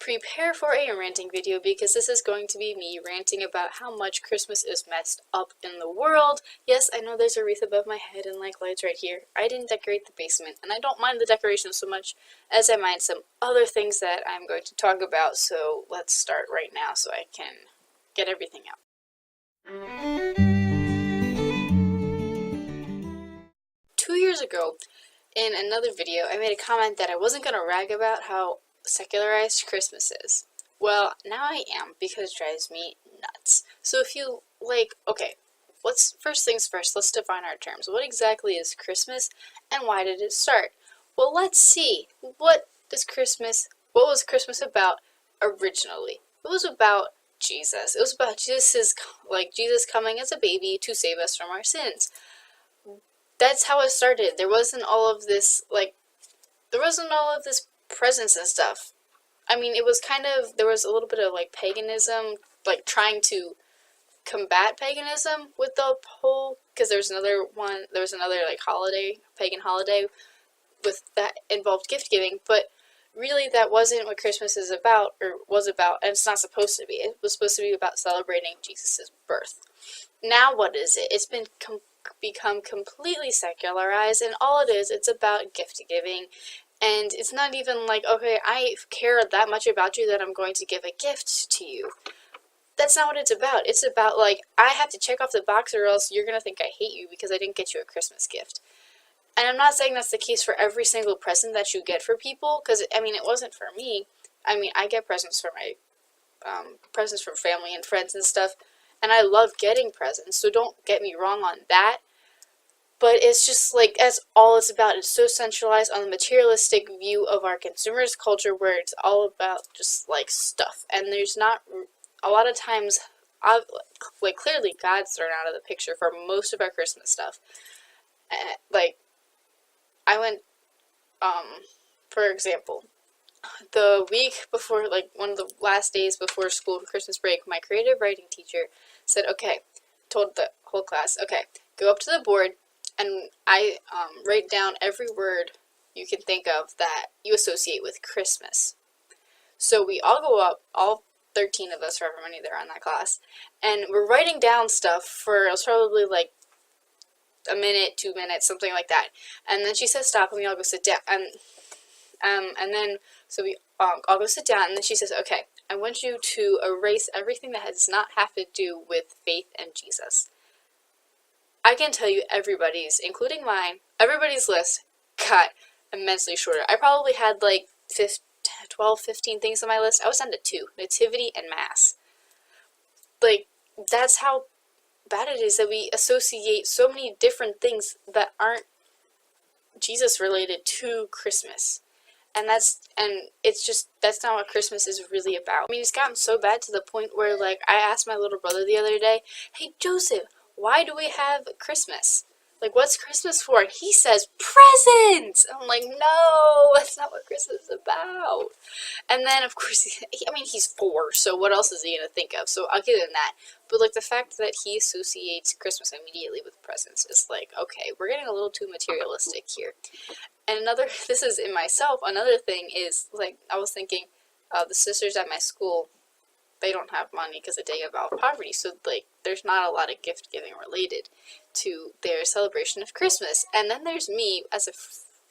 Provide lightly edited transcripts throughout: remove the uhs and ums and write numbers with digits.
Prepare for a ranting video because this is going to be me ranting about how much Christmas is messed up in the world. Yes, I know there's a wreath above my head and like lights right here. I didn't decorate the basement, and I don't mind the decorations so much as I mind some other things that I'm going to talk about, so let's start right now so I can get everything out. 2 years ago, in another video, I made a comment that I wasn't going to rag about how secularized Christmas is. Well, now I am, because it drives me nuts. So if you, okay, first things first, let's define our terms. What exactly is Christmas, and why did it start? Well, let's see. What was Christmas about originally? It was about Jesus. It was about Jesus coming as a baby to save us from our sins. That's how it started. There wasn't all of this presents and stuff. I mean, it was there was a little bit of paganism, trying to combat paganism with the whole, because there was another pagan holiday with that involved gift giving, but really that wasn't what Christmas is about, or was about, and it's not supposed to be. It was supposed to be about celebrating Jesus' birth. Now what is it? It's become completely secularized, and all it is, it's about gift giving. And it's not even like, okay, I care that much about you that I'm going to give a gift to you. That's not what it's about. It's about, I have to check off the box or else you're going to think I hate you because I didn't get you a Christmas gift. And I'm not saying that's the case for every single present that you get for people, because, I mean, it wasn't for me. I mean, I get presents for my, presents from family and friends and stuff, and I love getting presents, so don't get me wrong on that. But it's just that's all it's about. It's so centralized on the materialistic view of our consumers culture, where it's all about just stuff. And there's not a lot of times, clearly God's thrown out of the picture for most of our Christmas stuff. I went, for example, the week before, one of the last days before school for Christmas break, my creative writing teacher said, okay, told the whole class, okay, go up to the board, and I write down every word you can think of that you associate with Christmas. So we all go up, all 13 of us, however many there are in that class, and we're writing down stuff for, it was probably a minute, 2 minutes, something like that. And then she says stop, and we all go sit down. And then, so we all go sit down, and then she says, okay, I want you to erase everything that does not have to do with faith and Jesus. I can tell you everybody's, including mine, everybody's list got immensely shorter. I probably had 12, 15 things on my list. I was down to 2, nativity and mass. That's how bad it is that we associate so many different things that aren't Jesus related to Christmas. And that's not what Christmas is really about. I mean, it's gotten so bad to the point where, I asked my little brother the other day, hey, Joseph, why do we have Christmas? What's Christmas for? He says, presents! I'm like, no, that's not what Christmas is about. And then, of course, he's 4, so what else is he going to think of? So I'll give him that. But, the fact that he associates Christmas immediately with presents is okay, we're getting a little too materialistic here. And this is in myself, another thing is, I was thinking, the sisters at my school, they don't have money because they give out poverty, so, there's not a lot of gift giving related to their celebration of Christmas. And then there's me, as a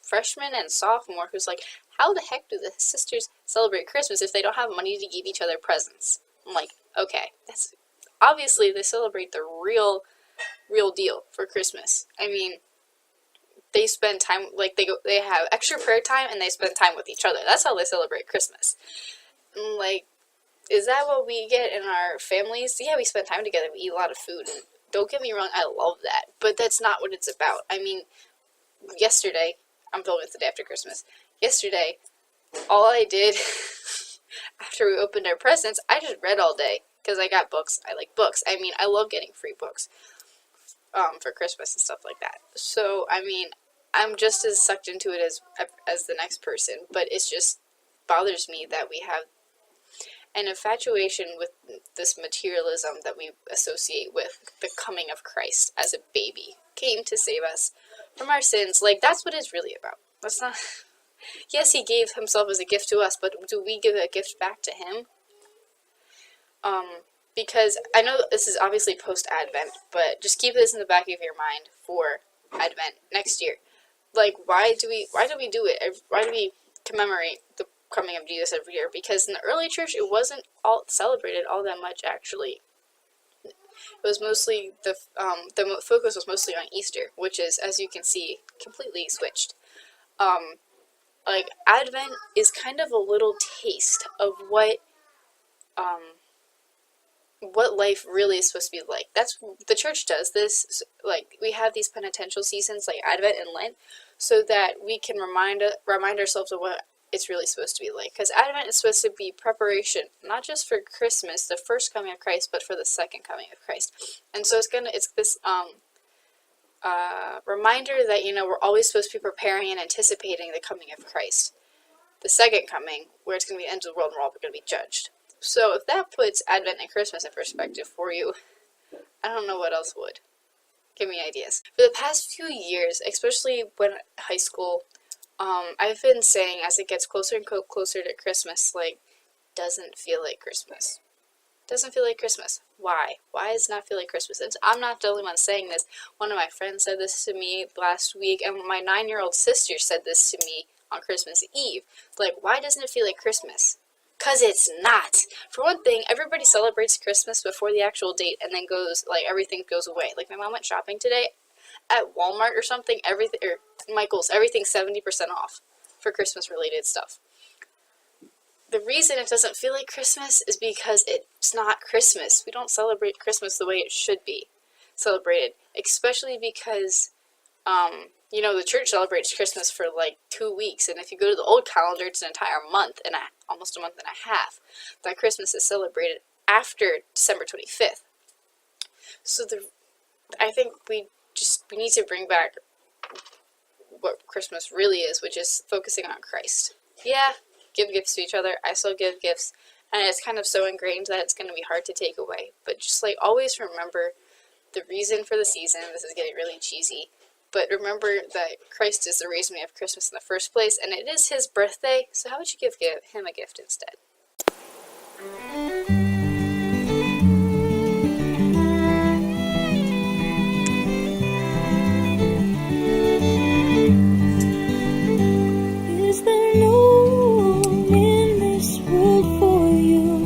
freshman and sophomore, who's how the heck do the sisters celebrate Christmas if they don't have money to give each other presents? I'm okay, that's, obviously they celebrate the real deal for Christmas. I mean, they spend time, they have extra prayer time, and they spend time with each other. That's how they celebrate Christmas. Is that what we get in our families? Yeah, we spend time together, we eat a lot of food, and don't get me wrong, I love that, but that's not what it's about. I mean, yesterday, I'm filming it the day after Christmas, yesterday, all I did, after we opened our presents, I just read all day, because I got books. I like books. I mean, I love getting free books, for Christmas and stuff like that. So, I mean, I'm just as sucked into it as the next person, but it's just bothers me that we have an infatuation with this materialism that we associate with the coming of Christ as a baby came to save us from our sins. That's what it's really about. That's not, Yes, he gave himself as a gift to us, but do we give a gift back to him? Because I know this is obviously post-Advent, but just keep this in the back of your mind for Advent next year. Like, why do we do it? Why do we commemorate the coming of Jesus every year? Because in the early church, it wasn't all celebrated all that much, actually. It was mostly the focus was mostly on Easter, which is, as you can see, completely switched. Like, Advent is kind of a little taste of what life really is supposed to be like. That's the church does this. Like, we have these penitential seasons like Advent and Lent, so that we can remind ourselves of what it's really supposed to be like. Because Advent is supposed to be preparation, not just for Christmas, the first coming of Christ, but for the second coming of Christ. And so it's this reminder that, you know, we're always supposed to be preparing and anticipating the coming of Christ, the second coming, where it's going to be the end of the world and we're all going to be judged. So if that puts Advent and Christmas in perspective for you, I don't know what else would. Give me ideas. For the past few years, especially when high school, I've been saying, as it gets closer and closer to Christmas, like, doesn't feel like Christmas. Doesn't feel like Christmas. Why? Why does it not feel like Christmas? I'm not the only one saying this. One of my friends said this to me last week, and my 9-year-old sister said this to me on Christmas Eve. Like, why doesn't it feel like Christmas? Because it's not. For one thing, everybody celebrates Christmas before the actual date and then everything goes away. Like, my mom went shopping today at Walmart or something, Michael's, everything's 70% off for Christmas related stuff. The reason it doesn't feel like Christmas is because it's not Christmas. We don't celebrate Christmas the way it should be celebrated, especially because the church celebrates Christmas for like 2 weeks, and if you go to the old calendar, it's an entire month and almost a month and a half that Christmas is celebrated after December 25th. So I think we need to bring back what Christmas really is, which is focusing on Christ. Yeah, give gifts to each other. I still give gifts, and it's kind of so ingrained that it's going to be hard to take away. But just like always remember the reason for the season. This is getting really cheesy. But remember that Christ is the reason we have Christmas in the first place, and it is his birthday, so how would you give him a gift instead? Is there no room in this world for you?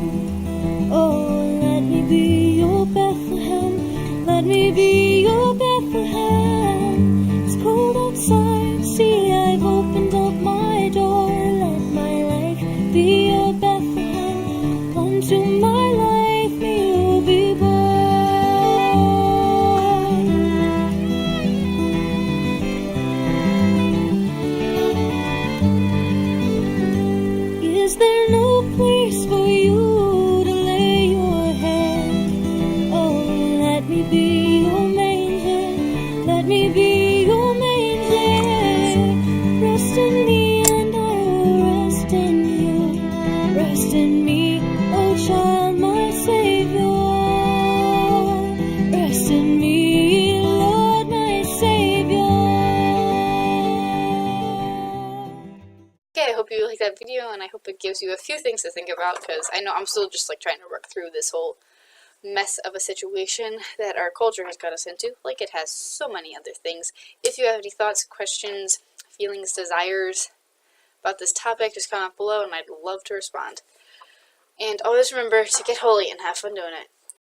Oh, let me be your Bethlehem. Let me be your Bethlehem. It's cold outside, see I've opened up my door. Let my life be your Bethlehem. Unto my life may you be born. Is there no place for you to lay your head? Oh, let me be your manger. Let me be your manger. Rest in me and I will rest in you. Rest in me, oh child, my Savior. Rest in me, Lord, my Savior. Okay, I hope you like that video, and I hope it gives you a few things to think about, because I know I'm still just trying to work through this whole mess of a situation that our culture has got us into, like it has so many other things. If you have any thoughts, questions, feelings, desires about this topic, just comment below and I'd love to respond. And always remember to get holy and have fun doing it.